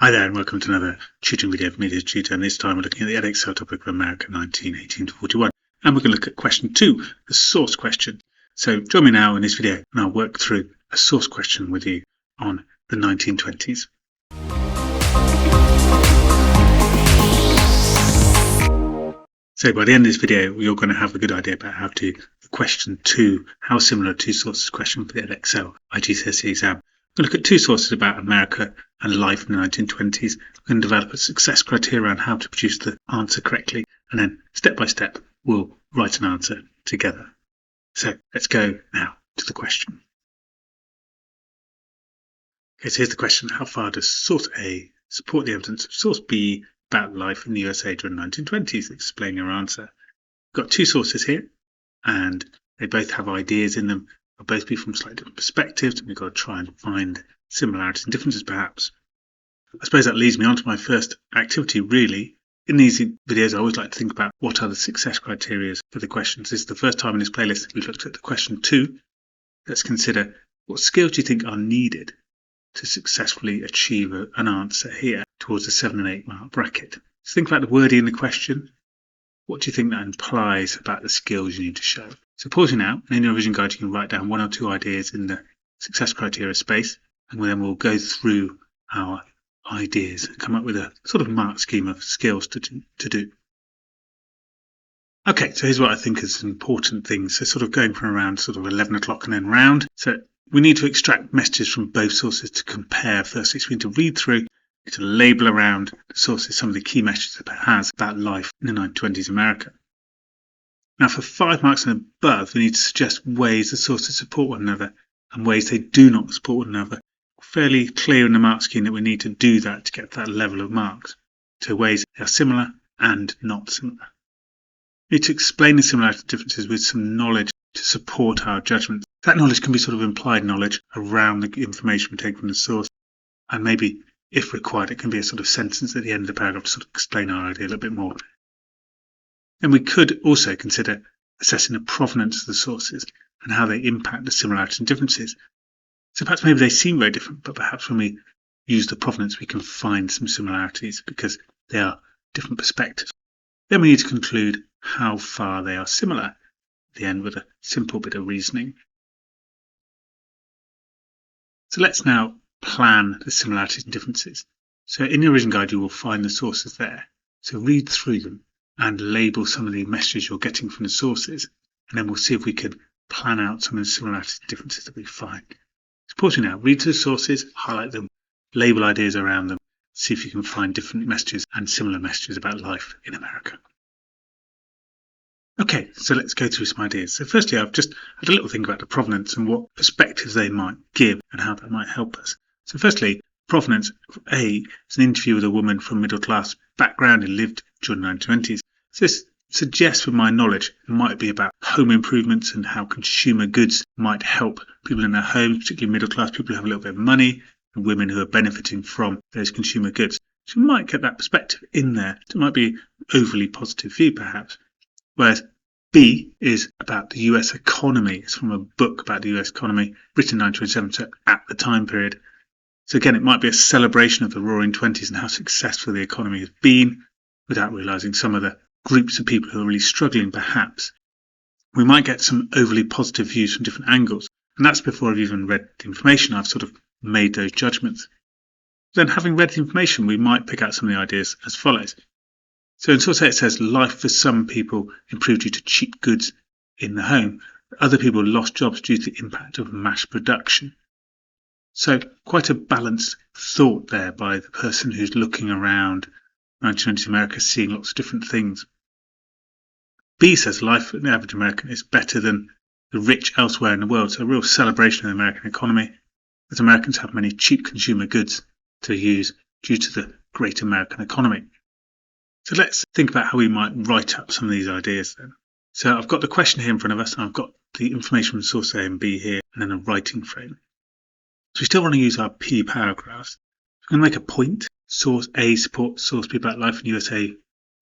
Hi there and welcome to another tutoring video from Media Tutor, and this time we're looking at the Edexcel topic of America 1918 to 41, and we're going to look at question 2, the source question. So join me now in this video and I'll work through a source question with you on the 1920s. So by the end of this video you're going to have a good idea about how to question 2, how similar two sources question for the Edexcel iGCSE exam. We're going to look at two sources about America and life in the 1920s. We're going to develop a success criteria around how to produce the answer correctly, and then step by step we'll write an answer together. So let's go now to the question. Okay, so here's the question. How far does source A support the evidence of source B about life in the USA during the 1920s? Explain your answer. We've got two sources here, and they both have ideas in them. They'll both be from slightly different perspectives, and we've got to try and find similarities and differences perhaps. I suppose that leads me on to my first activity really. In these videos I always like to think about what are the success criteria for the questions. This is the first time in this playlist we've looked at the question 2. Let's consider what skills do you think are needed to successfully achieve an answer here towards the 7 and 8 mark bracket. So think about the wording in the question. What do you think that implies about the skills you need to show? So pausing now, and in your revision guide you can write down 1 or 2 ideas in the success criteria space, and then we'll go through our ideas and come up with a sort of mark scheme of skills to do. Okay, so here's what I think is important things. So sort of going from around sort of 11 o'clock and then round. So we need to extract messages from both sources to compare. Firstly, so we need to read through, we need to label around the sources some of the key messages it has about life in the 1920s America. Now for 5 marks and above, we need to suggest ways the sources support one another and ways they do not support one another. Fairly clear in the mark scheme that we need to do that to get that level of marks. So ways they are similar and not similar. We need to explain the similarities and differences with some knowledge to support our judgment. That knowledge can be sort of implied knowledge around the information we take from the source, and maybe, if required, it can be a sort of sentence at the end of the paragraph to sort of explain our idea a little bit more. And we could also consider assessing the provenance of the sources and how they impact the similarities and differences. So perhaps maybe they seem very different, but perhaps when we use the provenance we can find some similarities because they are different perspectives. Then we need to conclude how far they are similar at the end with a simple bit of reasoning. So let's now plan the similarities and differences. So in your revision guide you will find the sources there. So read through them and label some of the messages you're getting from the sources, and then we'll see if we can plan out some of the similarities and differences that we find. So pausing now, read through the sources, highlight them, label ideas around them, see if you can find different messages and similar messages about life in America. Okay, so let's go through some ideas. So firstly, I've just had a little think about the provenance and what perspectives they might give and how that might help us. So firstly, provenance A is an interview with a woman from middle class background who lived during the 1920s. So this suggests with my knowledge it might be about home improvements and how consumer goods might help people in their homes, particularly middle class people who have a little bit of money and women who are benefiting from those consumer goods. So we might get that perspective in there. It might be an overly positive view perhaps. Whereas B is about the US economy. It's from a book about the US economy written in 1927, so at the time period. So again, it might be a celebration of the Roaring Twenties and how successful the economy has been without realising some of the groups of people who are really struggling perhaps. We might get some overly positive views from different angles, and that's before I've even read the information. I've sort of made those judgments. Then having read the information, we might pick out some of the ideas as follows. So in source A it says life for some people improved due to cheap goods in the home. Other people lost jobs due to the impact of mass production. So quite a balanced thought there by the person who's looking around 1920s America, seeing lots of different things. B says life for the average American is better than the rich elsewhere in the world. So a real celebration of the American economy, as Americans have many cheap consumer goods to use due to the great American economy. So let's think about how we might write up some of these ideas then. So I've got the question here in front of us, and I've got the information from source A and B here, and then a writing frame. So we still want to use our P paragraphs. We're going to make a point. Source A supports source B about life in USA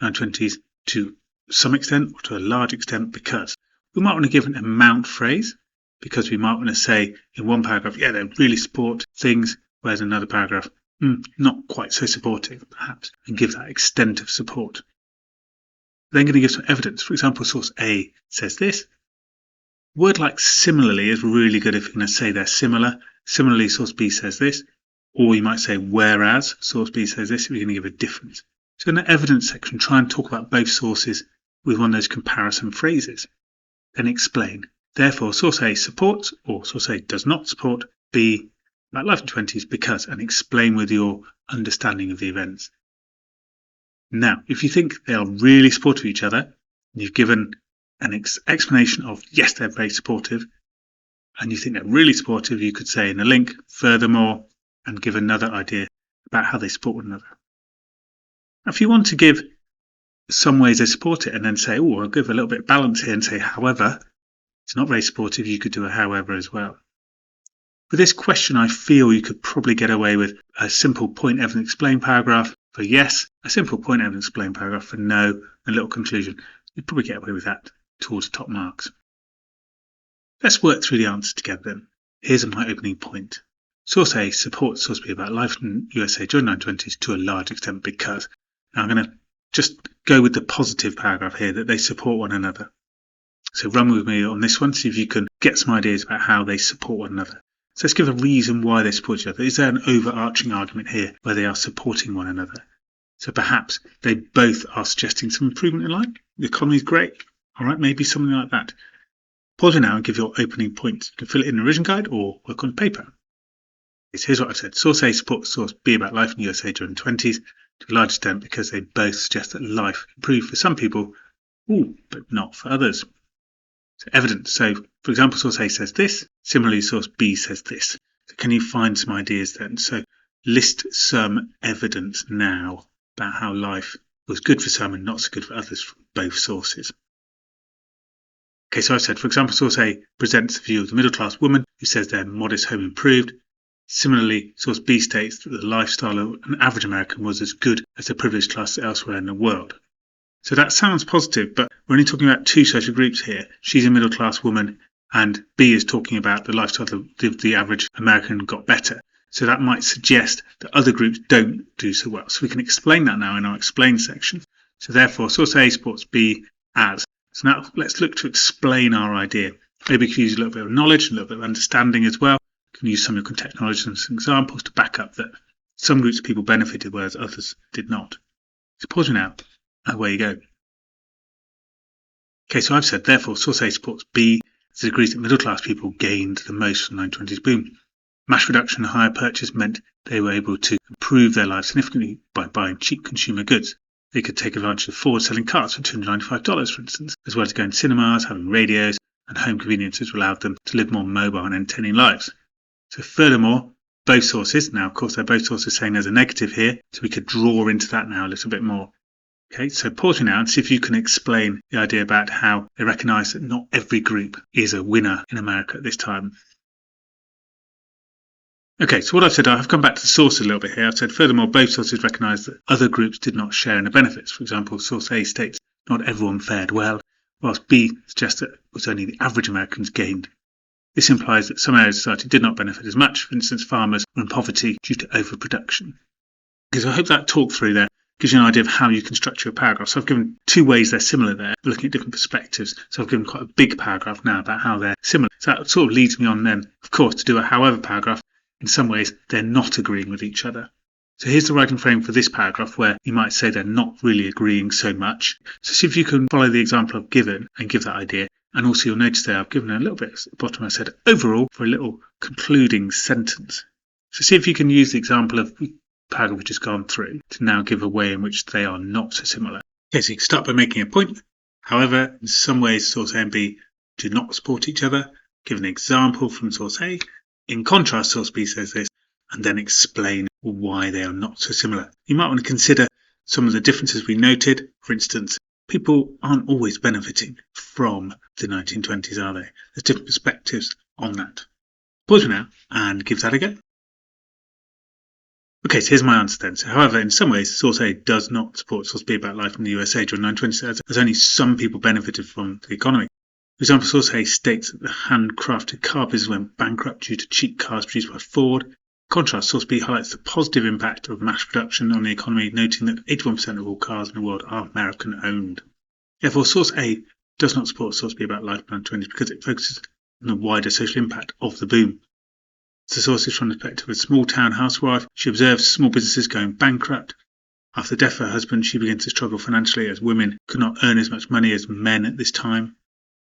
1920s to some extent or to a large extent because we might want to give an amount phrase, because we might want to say in one paragraph, yeah, they really support things, whereas in another paragraph, not quite so supportive, perhaps, and give that extent of support. Then going to give some evidence. For example, source A says this. A word like similarly is really good if you're going to say they're similar. Similarly, source B says this. Or you might say whereas source B says this if you're going to give a difference. So in the evidence section, try and talk about both sources with one of those comparison phrases. Then explain. Therefore, source A supports or source A does not support B about life in the 20s because, and explain with your understanding of the events. Now, if you think they are really supportive of each other, you've given an explanation of yes, they're very supportive, and you think they're really supportive, you could say in the link, furthermore, and give another idea about how they support one another. If you want to give some ways they support it and then say, oh, I'll give a little bit of balance here and say, however, it's not very supportive, you could do a however as well. For this question, I feel you could probably get away with a simple point evidence explain paragraph for yes, a simple point evidence explain paragraph for no, a little conclusion. You'd probably get away with that towards top marks. Let's work through the answer together then. Here's my opening point. Source A supports source B about life in USA during the 1920s to a large extent because. Now I'm going to just go with the positive paragraph here that they support one another. So run with me on this one, see if you can get some ideas about how they support one another. So let's give a reason why they support each other. Is there an overarching argument here where they are supporting one another? So perhaps they both are suggesting some improvement in life. The economy is great. All right, maybe something like that. Pause it now and give your opening points. You can fill it in the revision guide or work on paper. So here's what I've said. Source A supports source B about life in the USA during the 20s to a large extent because they both suggest that life improved for some people, but not for others. So evidence. So, for example, source A says this. Similarly, source B says this. So can you find some ideas then? So list some evidence now about how life was good for some and not so good for others from both sources. Okay, so I've said, for example, source A presents the view of the middle-class woman who says their modest home improved. Similarly, source B states that the lifestyle of an average American was as good as the privileged class elsewhere in the world. So that sounds positive, but we're only talking about two social groups here. She's a middle-class woman, and B is talking about the lifestyle of the average American got better. So that might suggest that other groups don't do so well. So we can explain that now in our explain section. So therefore, source A supports B as. So now let's look to explain our idea. Maybe we can use a little bit of knowledge, a little bit of understanding as well. You can use some of your context knowledge and some examples to back up that some groups of people benefited whereas others did not. So pause me now. Away you go. Okay, so I've said, therefore, source A supports B as it agrees that middle-class people gained the most from the 1920s boom. Mass reduction and higher purchase meant they were able to improve their lives significantly by buying cheap consumer goods. They could take advantage of Ford selling cars for $295, for instance, as well as going to cinemas, having radios, and home conveniences allowed them to live more mobile and entertaining lives. So furthermore, both sources, now of course they're both sources saying there's a negative here, so we could draw into that now a little bit more. Okay, so pause me now and see if you can explain the idea about how they recognise that not every group is a winner in America at this time. Okay, so what I've said, I've come back to the source a little bit here. I've said, furthermore, both sources recognise that other groups did not share in the benefits. For example, source A states not everyone fared well, whilst B suggests that it was only the average Americans gained. This implies that some areas of society did not benefit as much, for instance, farmers were in poverty due to overproduction. Okay, so I hope that talk through there gives you an idea of how you can structure a paragraph. So I've given two ways they're similar there, looking at different perspectives. So I've given quite a big paragraph now about how they're similar. So that sort of leads me on then, of course, to do a however paragraph. In some ways, they're not agreeing with each other. So here's the writing frame for this paragraph where you might say they're not really agreeing so much. So see if you can follow the example I've given and give that idea. And also you'll notice there I've given a little bit at the bottom I said overall for a little concluding sentence. So see if you can use the example of the paragraph we've just gone through to now give a way in which they are not so similar. Okay, so you can start by making a point. However, in some ways source A and B do not support each other. Give an example from source A. In contrast, source B says this, and then explain why they are not so similar. You might want to consider some of the differences we noted. For instance, people aren't always benefiting from the 1920s, are they? There's different perspectives on that. Pause now and give that a go. Okay, so here's my answer then. So, however, in some ways, source A does not support source B about life in the USA during the 1920s, as only some people benefited from the economy. For example, source A states that the handcrafted car business went bankrupt due to cheap cars produced by Ford. contrast, source B highlights the positive impact of mass production on the economy, noting that 81% of all cars in the world are American-owned. Therefore, source A does not support source B about life beyond 20 because it focuses on the wider social impact of the boom. The source is from the perspective of a small-town housewife. She observes small businesses going bankrupt. After the death of her husband, she begins to struggle financially as women could not earn as much money as men at this time.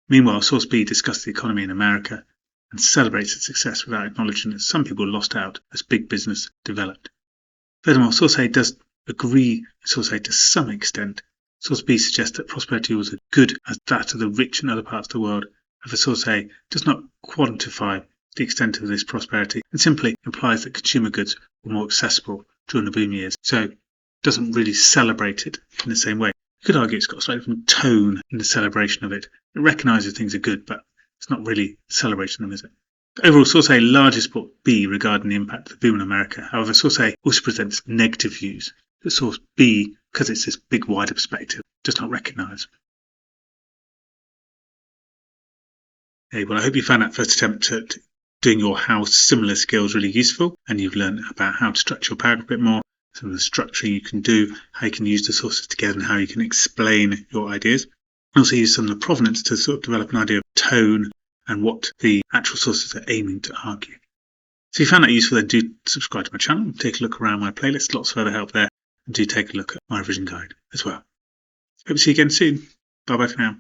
Meanwhile, source B discusses the economy in America and celebrates its success without acknowledging that some people lost out as big business developed. Furthermore, source A does agree with source A to some extent. Source B suggests that prosperity was as good as that of the rich in other parts of the world. However, source A does not quantify the extent of this prosperity and simply implies that consumer goods were more accessible during the boom years, so doesn't really celebrate it in the same way. You could argue it's got a slightly different tone in the celebration of it. It recognises things are good, but it's not really celebrating them, is it? Overall, source A largely supports B regarding the impact of the boom in America. However, source A also presents negative views that source B, because it's this big wider perspective, does not recognise. Okay, well, I hope you found that first attempt at doing your how similar skills really useful, and you've learned about how to structure your paragraph a bit more, some of the structuring you can do, how you can use the sources together, and how you can explain your ideas. Also use some of the provenance to sort of develop an idea of tone and what the actual sources are aiming to argue. So if you found that useful, then do subscribe to my channel, take a look around my playlist, lots of further help there, and do take a look at my revision guide as well. Hope to see you again soon. Bye bye for now.